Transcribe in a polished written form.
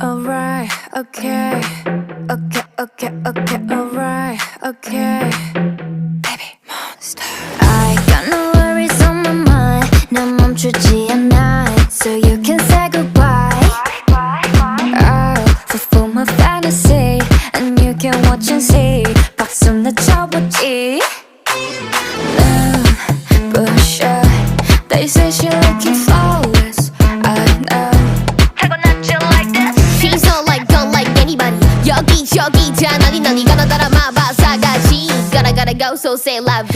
Alright, okay, okay, okay, okay, alright, okay. Baby monster. I got no worries on my mind. 난 멈추지 않아. So you can say goodbye. I'll fulfill my fantasy, and you can watch and see. 박수나 쳐보지. Push up. They say she looking flawless. I know. 여기저기 다 너니 너니 가나 따라 마봐 사가지 Gotta go so say la vie